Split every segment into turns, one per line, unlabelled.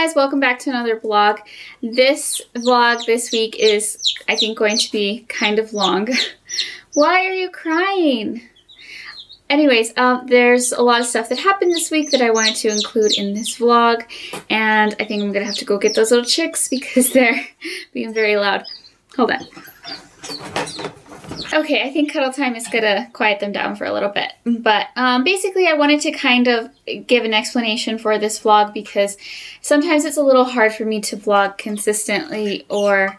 guys, welcome back to another vlog. This vlog this week is, I think, going to be kind of long. Why are you crying? Anyways, there's a lot of stuff that happened this week that I wanted to include in this vlog, and I think I'm gonna have to go get those little chicks because they're being very loud. Hold on. Okay, I think cuddle time is gonna quiet them down for a little bit. But basically I wanted to kind of give an explanation for this vlog because sometimes it's a little hard for me to vlog consistently, or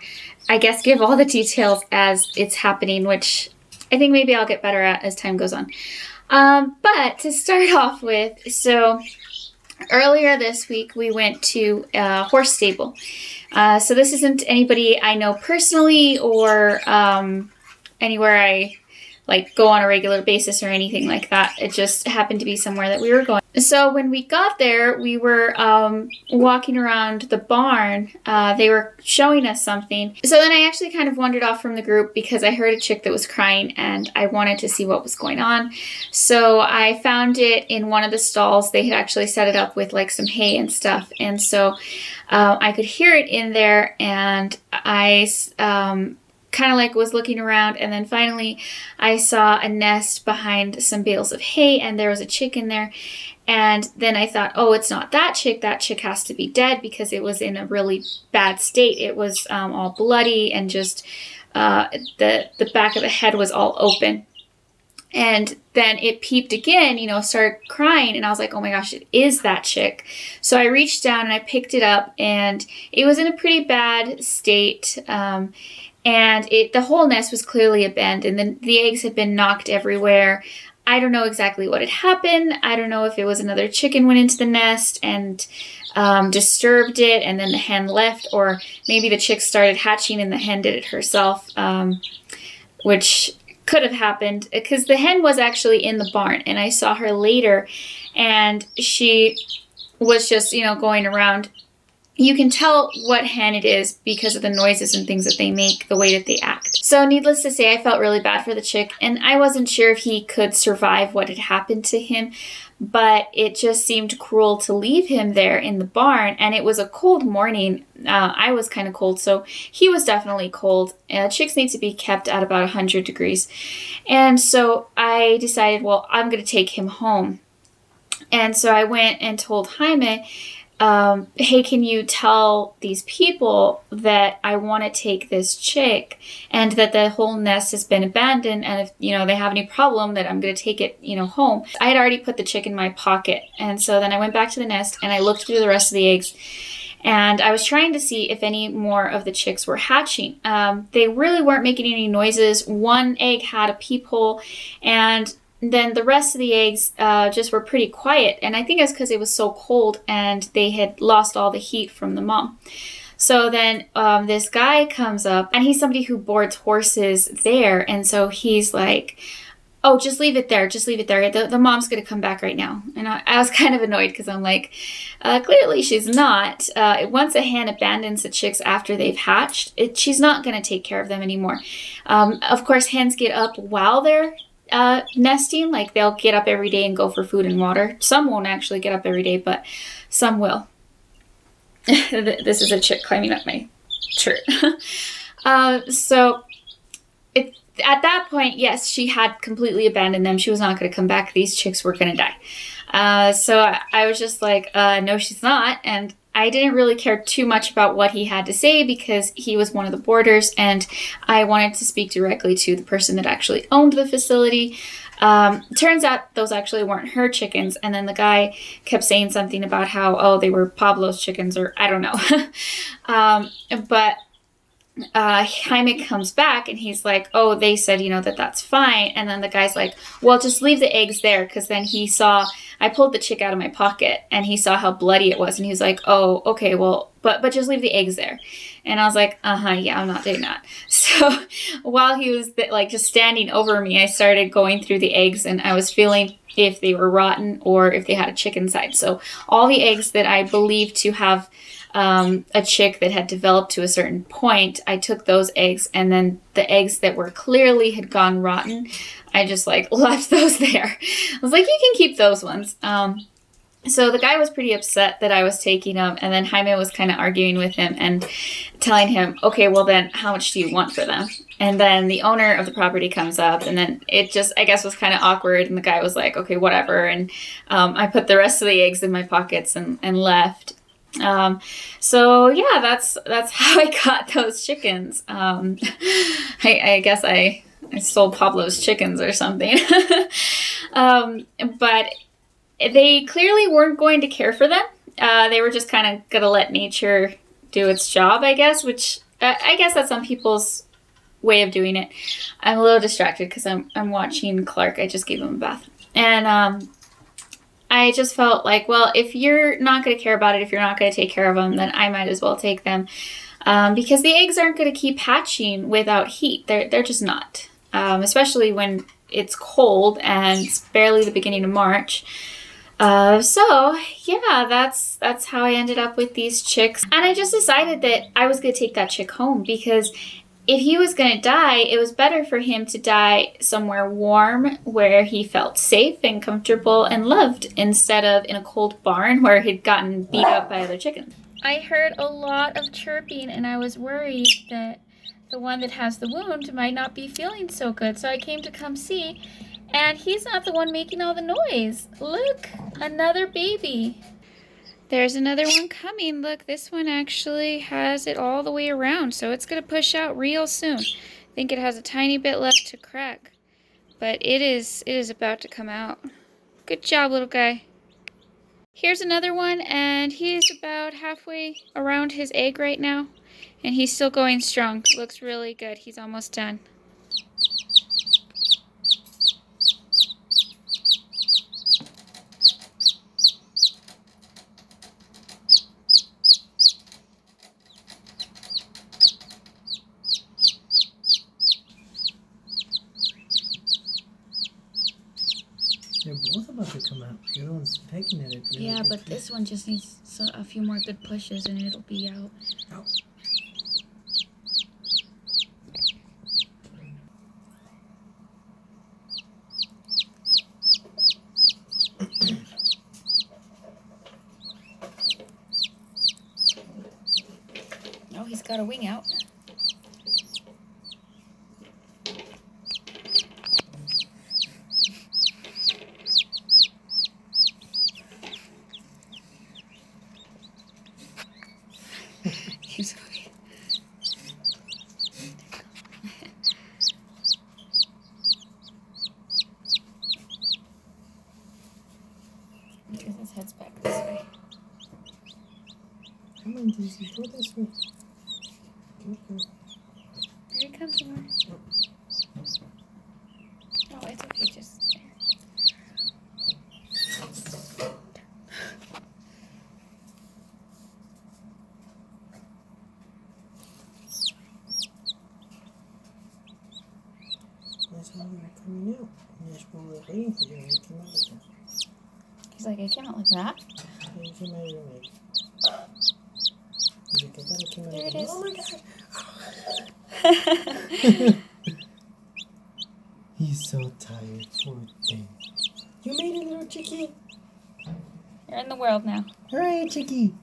I guess give all the details as it's happening, which I think maybe I'll get better at as time goes on. But to start off with, so earlier this week we went to a horse stable. So this isn't anybody I know personally or anywhere I like go on a regular basis or anything like that. It just happened to be somewhere that we were going. So when we got there, we were walking around the barn. They were showing us something. So then I actually kind of wandered off from the group because I heard a chick that was crying and I wanted to see what was going on. So I found it in one of the stalls. They had actually set it up with like some hay and stuff. And so I could hear it in there, and I kind of like was looking around, and then finally I saw a nest behind some bales of hay, and there was a chick in there. And then I thought, oh, it's not that chick. That chick has to be dead because it was in a really bad state. It was all bloody, and just the back of the head was all open. And then it peeped again, you know, started crying, and I was like, oh my gosh, it is that chick. So I reached down and I picked it up, and it was in a pretty bad state. And the whole nest was clearly abandoned. The eggs had been knocked everywhere. I don't know exactly what had happened. I don't know if it was another chicken went into the nest and disturbed it, and then the hen left, or maybe the chicks started hatching and the hen did it herself, which could have happened because the hen was actually in the barn, and I saw her later, and she was just, you know, going around. You can tell what hen it is because of the noises and things that they make, the way that they act. So needless to say, I felt really bad for the chick, and I wasn't sure if he could survive what had happened to him, but it just seemed cruel to leave him there in the barn, and it was a cold morning. I was kind of cold, so he was definitely cold. Chicks need to be kept at about 100 degrees. And so I decided, well, I'm going to take him home. And so I went and told Jaime, hey, can you tell these people that I want to take this chick and that the whole nest has been abandoned, and if, you know, they have any problem that I'm going to take it, you know, home. I had already put the chick in my pocket, and so then I went back to the nest and I looked through the rest of the eggs, and I was trying to see if any more of the chicks were hatching. They really weren't making any noises. One egg had a peephole, and then the rest of the eggs just were pretty quiet. And I think it's because it was so cold and they had lost all the heat from the mom. So then this guy comes up, and he's somebody who boards horses there. And so he's like, oh, just leave it there. Just leave it there. The mom's going to come back right now. And I was kind of annoyed because I'm like, clearly she's not. Once a hen abandons the chicks after they've hatched, she's not going to take care of them anymore. Of course, hens get up while they're nesting. Like, they'll get up every day and go for food and water. Some won't actually get up every day, but some will. This is a chick climbing up my shirt. So at that point, yes, she had completely abandoned them. She was not going to come back. These chicks were going to die. So I was just like, no, she's not. And I didn't really care too much about what he had to say because he was one of the boarders, and I wanted to speak directly to the person that actually owned the facility. Turns out those actually weren't her chickens, and then the guy kept saying something about how, oh, they were Pablo's chickens, or I don't know. But Jaime comes back and he's like, oh, they said, you know, that's fine. And then the guy's like, well, just leave the eggs there, because then he saw, I pulled the chick out of my pocket and he saw how bloody it was, and he was like, oh, okay, well, but just leave the eggs there. And I was like, yeah, I'm not doing that. So while he was like just standing over me, I started going through the eggs, and I was feeling if they were rotten or if they had a chick inside. So all the eggs that I believed to have a chick that had developed to a certain point, I took those eggs, and then the eggs that were clearly had gone rotten, I just like left those there. I was like, you can keep those ones. So the guy was pretty upset that I was taking them, and then Jaime was kind of arguing with him and telling him, okay, well then how much do you want for them? And then the owner of the property comes up, and then it just, I guess, was kind of awkward, and the guy was like, okay, whatever. And I put the rest of the eggs in my pockets and left. So yeah, that's how I got those chickens. I guess I stole Pablo's chickens or something. But they clearly weren't going to care for them. They were just kind of gonna let nature do its job, I guess, which I guess that's some people's way of doing it. I'm a little distracted because I'm watching Clark. I just gave him a bath. And I just felt like, well, if you're not going to care about it, if you're not going to take care of them, then I might as well take them. Because the eggs aren't going to keep hatching without heat. They're just not. Especially when it's cold and it's barely the beginning of March. So yeah, that's how I ended up with these chicks. And I just decided that I was going to take that chick home because if he was going to die, it was better for him to die somewhere warm where he felt safe and comfortable and loved instead of in a cold barn where he'd gotten beat up by other chickens. I heard a lot of chirping and I was worried that the one that has the wound might not be feeling so good. So I came to come see, and he's not the one making all the noise. Look, another baby. There's another one coming. Look, this one actually has it all the way around, so it's going to push out real soon. I think it has a tiny bit left to crack, but it is about to come out. Good job, little guy. Here's another one, and he's about halfway around his egg right now, and he's still going strong. Looks really good. He's almost done.
They're both about to come out. The other one's pecking at it. Really
yeah, but this one just needs a few more good pushes and it'll be out.
Oh.
Oh, he's got a wing out. He's okay. Because his head's back this way.
Come on, Daisy, go this way. Go.
Here he comes more. Oh, it's okay, just there.
That's how they're coming out. And that's what we're waiting for them to come out like that.
He's like, I came out like that.
Yeah, you came out of your egg. Look at that, it came out
There
of
it is.
Oh my god! He's so tired, poor thing. You made it, little chickie.
You're in the world now.
Hooray, chickie.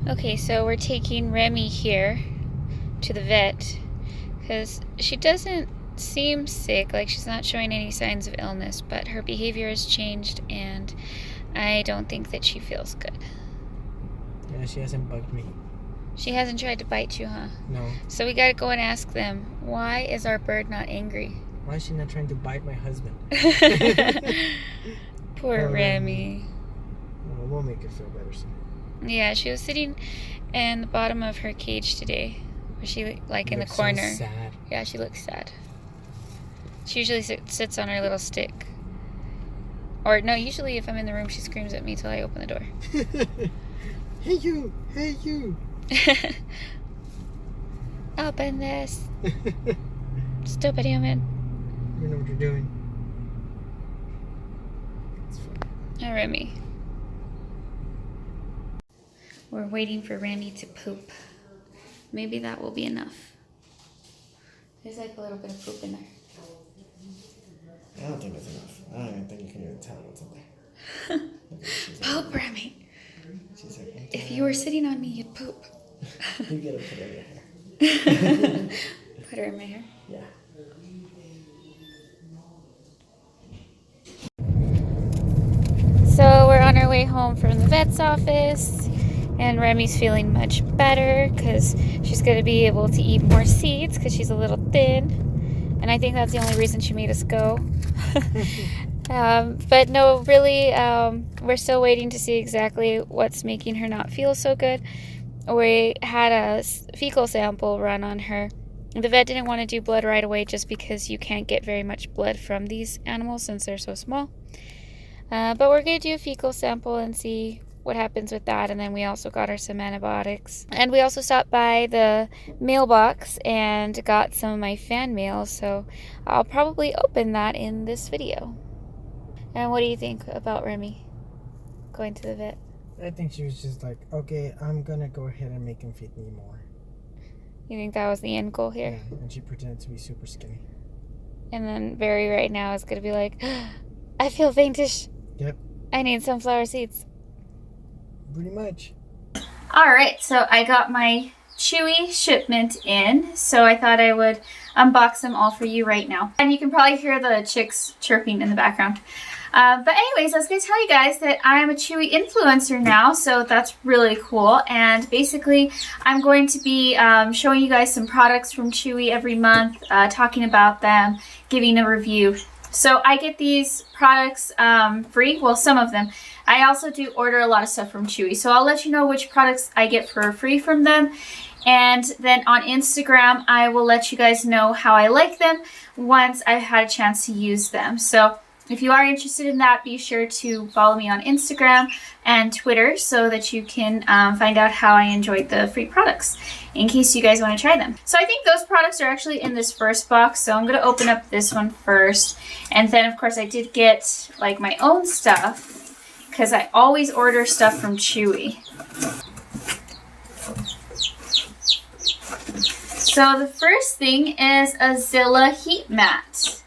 Okay, so we're taking Remy here to the vet because she doesn't seem sick, like she's not showing any signs of illness, but her behavior has changed and I don't think that she feels good.
Yeah, she hasn't bugged me.
She hasn't tried to bite you, huh?
No.
So we gotta go and ask them, why is our bird not angry?
Why is she not trying to bite my husband?
Poor Remy.
Well, we'll make it feel better soon.
Yeah, she was sitting in the bottom of her cage today. Was she like in the corner?
So sad.
Yeah, she looks sad. She usually sits on her little stick. Or no, usually if I'm in the room, she screams at me till I open the door.
Hey you! Hey you!
Open this. Stupid human.
You know what you're doing.
Hi, Remy. We're waiting for Remy to poop. Maybe that will be enough. There's like a little bit of poop in there.
I don't think that's enough. I don't even think you can even tell what's in there.
Poop, Remy.
She's like, okay.
If you were sitting on me, you'd poop.
You gotta put her in your hair.
Put her in my hair?
Yeah.
So we're on our way home from the vet's office, and Remy's feeling much better because she's going to be able to eat more seeds because she's a little thin. And I think that's the only reason she made us go. But no, really, we're still waiting to see exactly what's making her not feel so good. We had a fecal sample run on her. The vet didn't want to do blood right away just because you can't get very much blood from these animals since they're so small. But we're going to do a fecal sample and see what happens with that. And then we also got her some antibiotics. And we also stopped by the mailbox and got some of my fan mail. So I'll probably open that in this video. And what do you think about Remy going to the vet?
I think she was just like, okay, I'm gonna go ahead and make him feed me more.
You think that was the end goal here?
Yeah, and she pretended to be super skinny.
And then Barry right now is going to be like, I feel faintish.
Yep.
I need sunflower seeds.
Pretty much.
All right, so I got my Chewy shipment in, so I thought I would unbox them all for you right now. And you can probably hear the chicks chirping in the background. But anyways, I was going to tell you guys that I'm a Chewy influencer now, so that's really cool. And basically, I'm going to be showing you guys some products from Chewy every month, talking about them, giving a review. So I get these products free, well, some of them. I also do order a lot of stuff from Chewy, so I'll let you know which products I get for free from them. And then on Instagram, I will let you guys know how I like them once I've had a chance to use them. So if you are interested in that, be sure to follow me on Instagram and Twitter so that you can find out how I enjoyed the free products in case you guys want to try them. So I think those products are actually in this first box, so I'm going to open up this one first. And then, of course, I did get like my own stuff because I always order stuff from Chewy. So the first thing is a Zilla heat mat.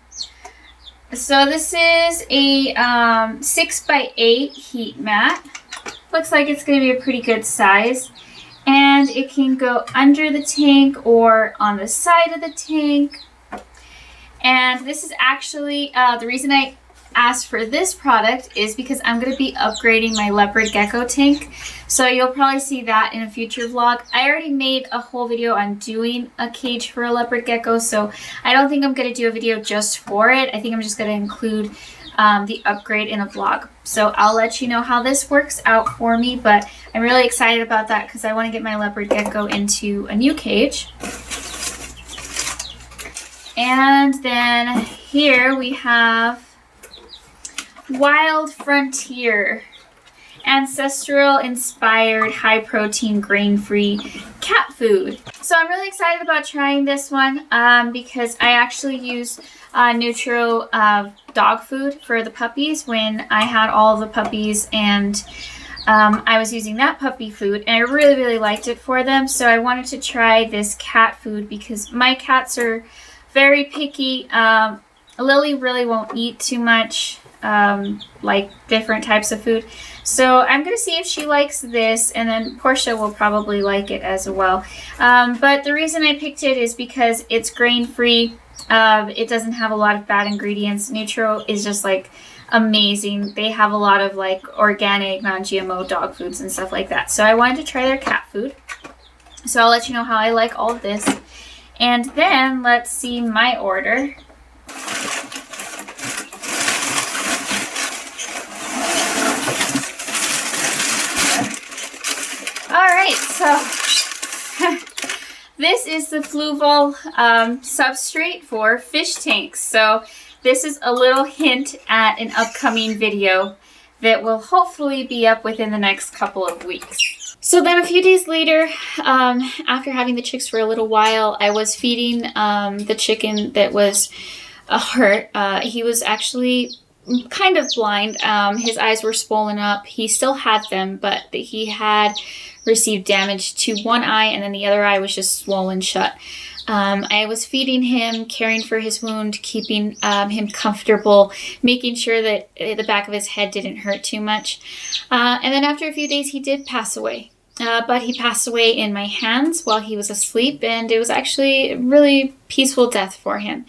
So this is a 6x8 heat mat. Looks like it's going to be a pretty good size. And it can go under the tank or on the side of the tank. And this is actually, the reason I asked for this product is because I'm going to be upgrading my leopard gecko tank. So you'll probably see that in a future vlog. I already made a whole video on doing a cage for a leopard gecko, so I don't think I'm going to do a video just for it. I think I'm just going to include the upgrade in a vlog. So I'll let you know how this works out for me, but I'm really excited about that because I want to get my leopard gecko into a new cage. And then here we have Wild Frontier, ancestral inspired high protein grain free cat food. So I'm really excited about trying this one because I actually use Nutro dog food for the puppies when I had all the puppies, and I was using that puppy food and I really liked it for them. So I wanted to try this cat food because my cats are very picky. Lily really won't eat too much like different types of food. So I'm going to see if she likes this, and then Portia will probably like it as well. But the reason I picked it is because it's grain-free. It doesn't have a lot of bad ingredients. Nutro is just like amazing. They have a lot of like organic, non-GMO dog foods and stuff like that. So I wanted to try their cat food. So I'll let you know how I like all of this. And then let's see my order. Alright, so this is the Fluval substrate for fish tanks. So this is a little hint at an upcoming video that will hopefully be up within the next couple of weeks. So then a few days later, after having the chicks for a little while, I was feeding the chicken that was hurt. He was actually kind of blind. His eyes were swollen up. He still had them, but he had received damage to one eye, and then the other eye was just swollen shut. I was feeding him, caring for his wound, keeping him comfortable, making sure that the back of his head didn't hurt too much. And then after a few days, he did pass away. But he passed away in my hands while he was asleep, and it was actually a really peaceful death for him.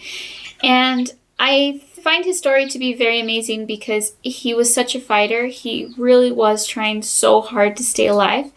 And I find his story to be very amazing because he was such a fighter. He really was trying so hard to stay alive.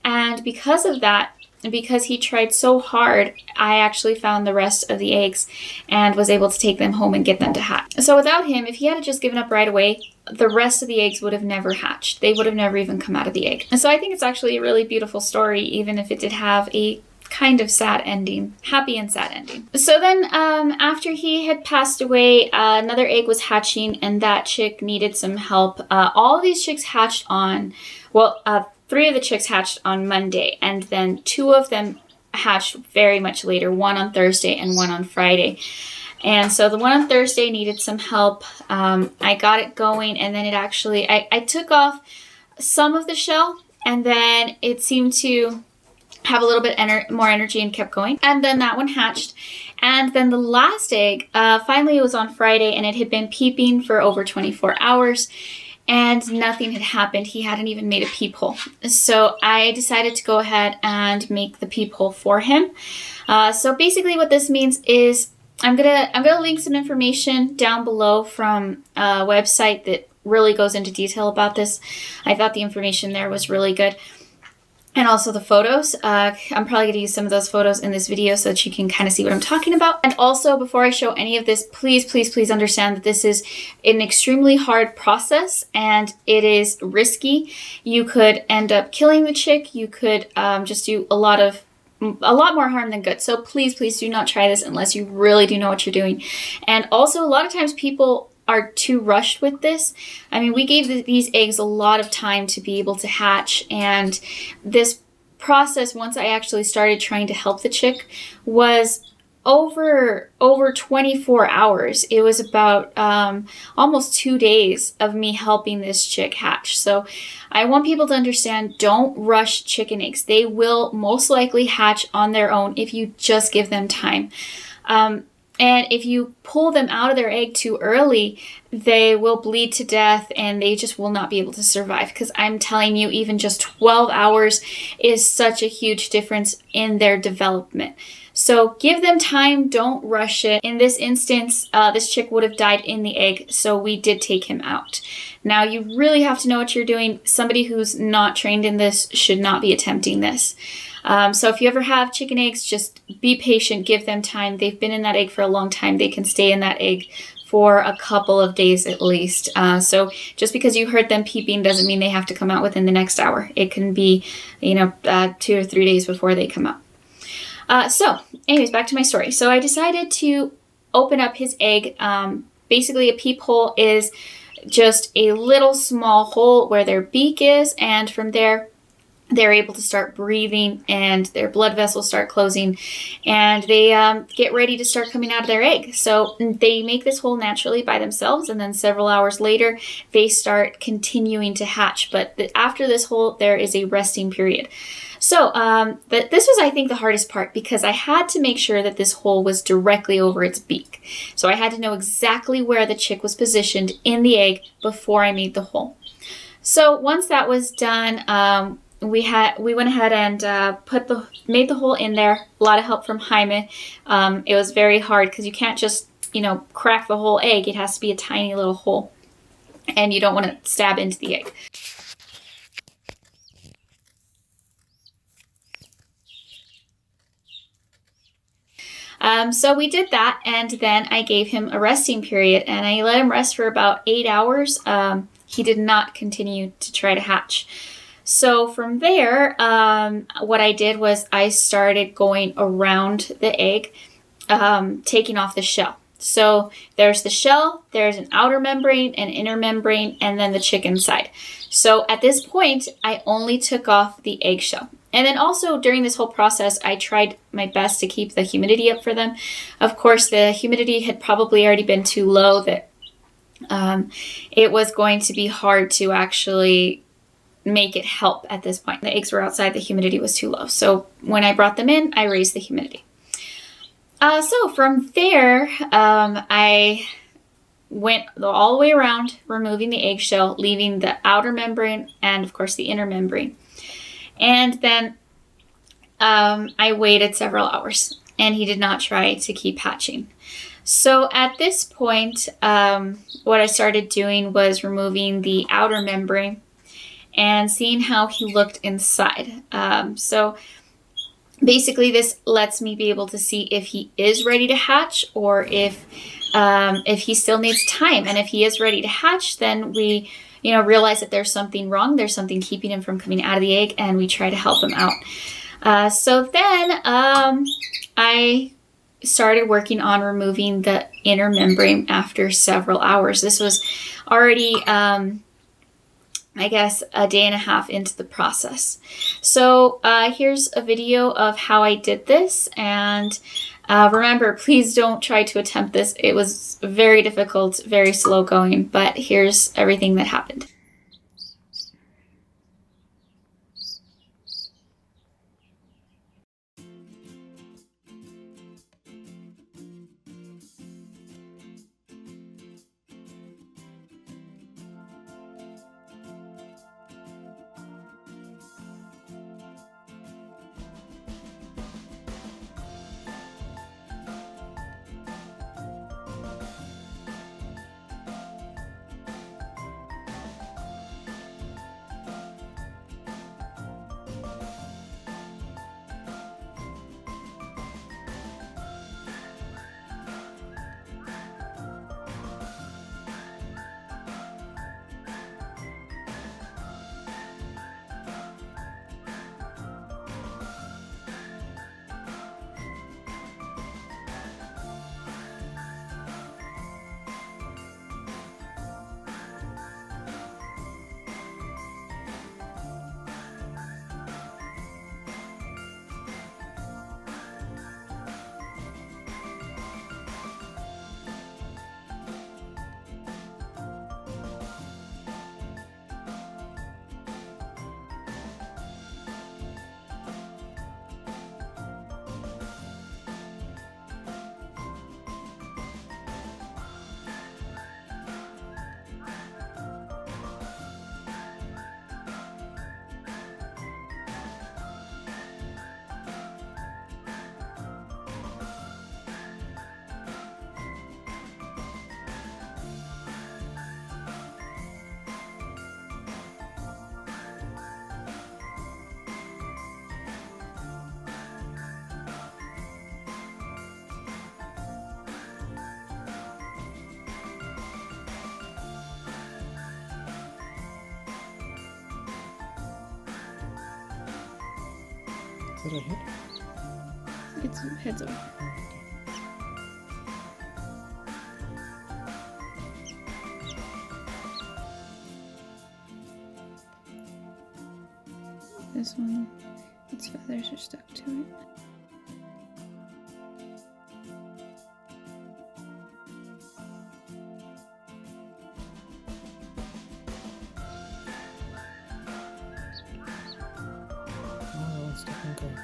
And because of that, because he tried so hard, I actually found the rest of the eggs and was able to take them home and get them to hatch. So without him, if he had just given up right away, the rest of the eggs would have never hatched. They would have never even come out of the egg. And so I think it's actually a really beautiful story, even if it did have a kind of sad ending, happy and sad ending. So then after he had passed away, another egg was hatching, and that chick needed some help. All of these chicks hatched on, well, 3 of the chicks hatched on Monday, and then 2 of them hatched very much later, one on Thursday and one on Friday. And so the one on Thursday needed some help. I got it going, and then it actually, I took off some of the shell, and then it seemed to have a little bit more energy and kept going. And then that one hatched. And then the last egg, finally it was on Friday, and it had been peeping for over 24 hours. And nothing had happened. He hadn't even made a peephole. So I decided to go ahead and make the peephole for him. So basically what this means is I'm gonna link some information down below from a website that really goes into detail about this. I thought the information there was really good. And also the photos. I'm probably going to use some of those photos in this video so that you can kind of see what I'm talking about. And also, before I show any of this, please, please, please understand that this is an extremely hard process and it is risky. You could end up killing the chick. You could just do a lot more harm than good. So please, please do not try this unless you really do know what you're doing. And also, a lot of times people are too rushed with this. I mean, we gave these eggs a lot of time to be able to hatch, and this process, once I actually started trying to help the chick, was over 24 hours. It was about almost 2 days of me helping this chick hatch. So I want people to understand, don't rush chicken eggs. They will most likely hatch on their own if you just give them time. And if you pull them out of their egg too early, they will bleed to death and they just will not be able to survive. Because I'm telling you, even just 12 hours is such a huge difference in their development. So give them time, don't rush it. In this instance, this chick would have died in the egg, so we did take him out. Now, you really have to know what you're doing. Somebody who's not trained in this should not be attempting this. So if you ever have chicken eggs, just be patient, give them time. They've been in that egg for a long time. They can stay in that egg for a couple of days at least. So just because you heard them peeping doesn't mean they have to come out within the next hour. It can be, 2 or 3 days before they come out. So anyways, back to my story. So I decided to open up his egg. Basically a peephole is just a little small hole where their beak is, and from there they're able to start breathing and their blood vessels start closing and they get ready to start coming out of their egg. So they make this hole naturally by themselves, and then several hours later they start continuing to hatch. But after this hole, there is a resting period. So this was, I think, the hardest part because I had to make sure that this hole was directly over its beak. So I had to know exactly where the chick was positioned in the egg before I made the hole. So once that was done, we went ahead and made the hole in there. A lot of help from Jaime. It was very hard because you can't just, crack the whole egg. It has to be a tiny little hole, and you don't want to stab into the egg. So we did that, and then I gave him a resting period, and I let him rest for about 8 hours. He did not continue to try to hatch. So from there, what I did was I started going around the egg, taking off the shell. So there's the shell, there's an outer membrane, an inner membrane, and then the chick inside. So at this point, I only took off the eggshell. And then also during this whole process, I tried my best to keep the humidity up for them. Of course, the humidity had probably already been too low that it was going to be hard to actually make it help at this point. The eggs were outside, the humidity was too low. So when I brought them in, I raised the humidity. So from there, I went all the way around, removing the eggshell, leaving the outer membrane and, of course, the inner membrane. And then I waited several hours, and he did not try to keep hatching. So at this point, what I started doing was removing the outer membrane and seeing how he looked inside. So basically, this lets me be able to see if he is ready to hatch or if he still needs time. And if he is ready to hatch, then we realize that there's something wrong. There's something keeping him from coming out of the egg, and we try to help him out. So then I started working on removing the inner membrane after several hours. This was already, I guess, a day and a half into the process. So here's a video of how I did this. And remember, please don't try to attempt this. It was very difficult, very slow going, but here's everything that happened.
Is that a hit?
It's heads over. This one, its feathers are stuck to it.
Okay.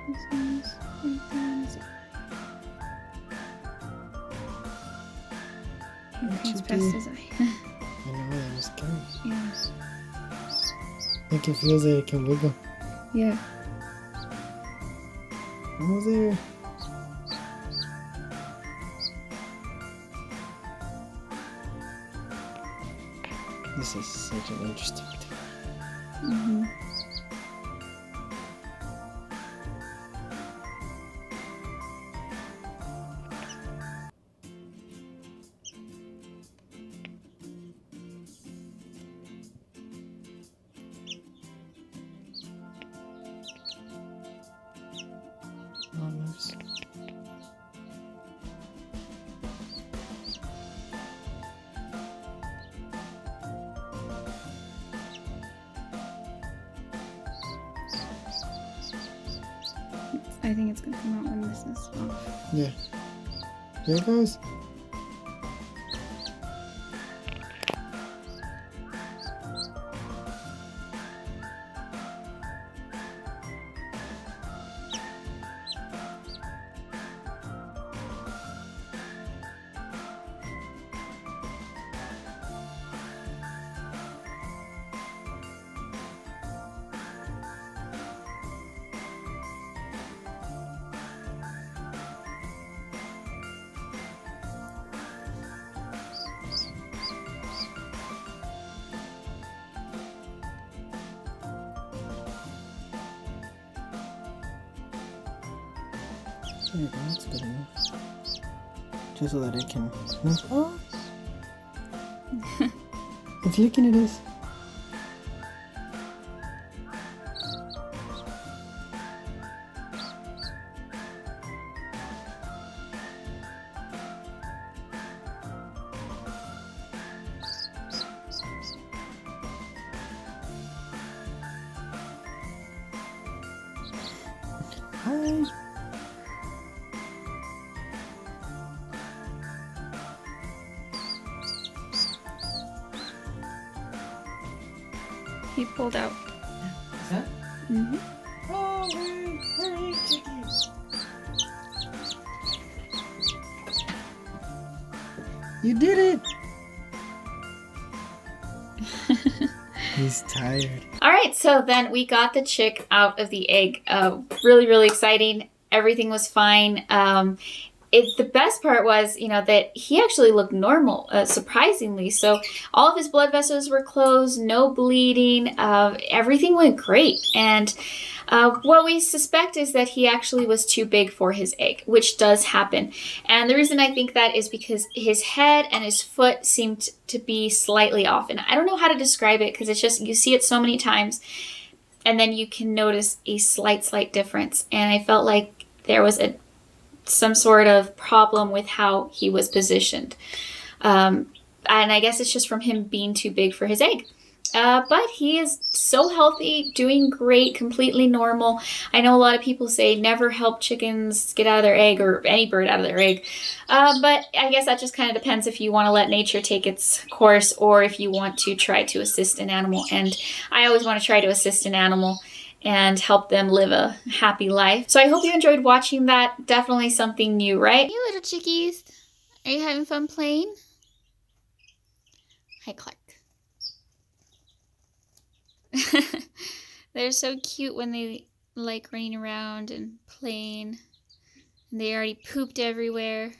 This one's It's past his eye.
I know, that was scary.
Yes.
Like it feels like it can wiggle.
Yeah.
Almost there. This is such an interesting thing.
Mm-hmm.
Almost.
I think it's gonna come out when this is off.
Yeah. Here it goes. There you go, that's good enough. Just so that it can move. Oh! It's looking at us. Hi!
He pulled out.
Is that?
Mm-hmm.
Oh, hurry, chickies! You did it! He's tired.
All right, so then we got the chick out of the egg. Really, really exciting. Everything was fine. The best part was, that he actually looked normal, surprisingly. So all of his blood vessels were closed, no bleeding. Everything went great. And what we suspect is that he actually was too big for his egg, which does happen. And the reason I think that is because his head and his foot seemed to be slightly off. And I don't know how to describe it because it's just, you see it so many times and then you can notice a slight difference. And I felt like there was some sort of problem with how he was positioned. And I guess it's just from him being too big for his egg. But he is so healthy, doing great, completely normal. I know a lot of people say never help chickens get out of their egg or any bird out of their egg. But I guess that just kind of depends if you want to let nature take its course or if you want to try to assist an animal. And I always want to try to assist an animal and help them live a happy life. So I hope you enjoyed watching that. Definitely something new, right? You little chickies, are you having fun playing? Hi, Clark. They're so cute when they like running around and playing. And they already pooped everywhere.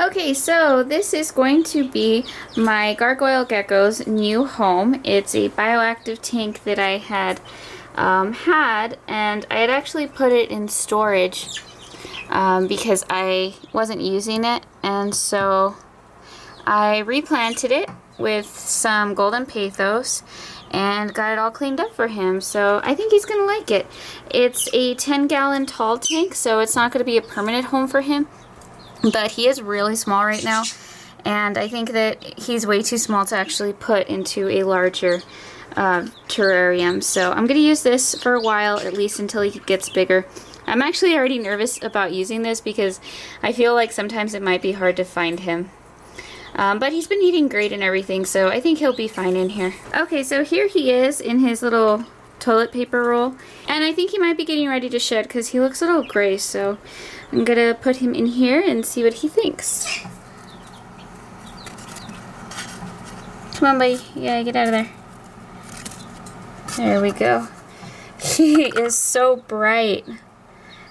Okay, so this is going to be my gargoyle gecko's new home. It's a bioactive tank that I had and I had actually put it in storage because I wasn't using it, and so I replanted it with some golden pathos and got it all cleaned up for him. So I think he's gonna like it. It's a 10-gallon tall tank, so it's not gonna be a permanent home for him. But he is really small right now, and I think that he's way too small to actually put into a larger terrarium. So I'm going to use this for a while, at least until he gets bigger. I'm actually already nervous about using this because I feel like sometimes it might be hard to find him. But he's been eating great and everything, so I think he'll be fine in here. Okay, so here he is in his little toilet paper roll, and I think he might be getting ready to shed because he looks a little gray, so I'm gonna put him in here and see what he thinks. Come on, buddy. Yeah, get out of there. There we go. He is so bright.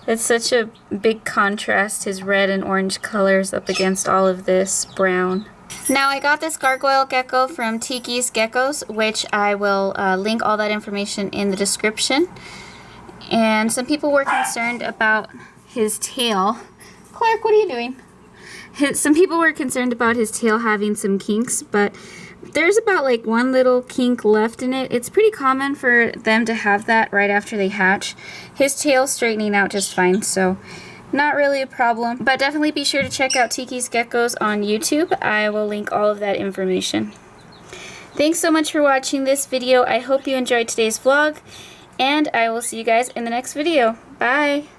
It's such a big contrast, his red and orange colors up against all of this brown. Now, I got this gargoyle gecko from Tiki's Geckos, which I will link all that information in the description. And some people were concerned about his tail. Clark, what are you doing? Some people were concerned about his tail having some kinks, but there's about like one little kink left in it. It's pretty common for them to have that right after they hatch. His tail's straightening out just fine, so not really a problem. But definitely be sure to check out Tiki's Geckos on YouTube. I will link all of that information. Thanks so much for watching this video. I hope you enjoyed today's vlog, and I will see you guys in the next video. Bye!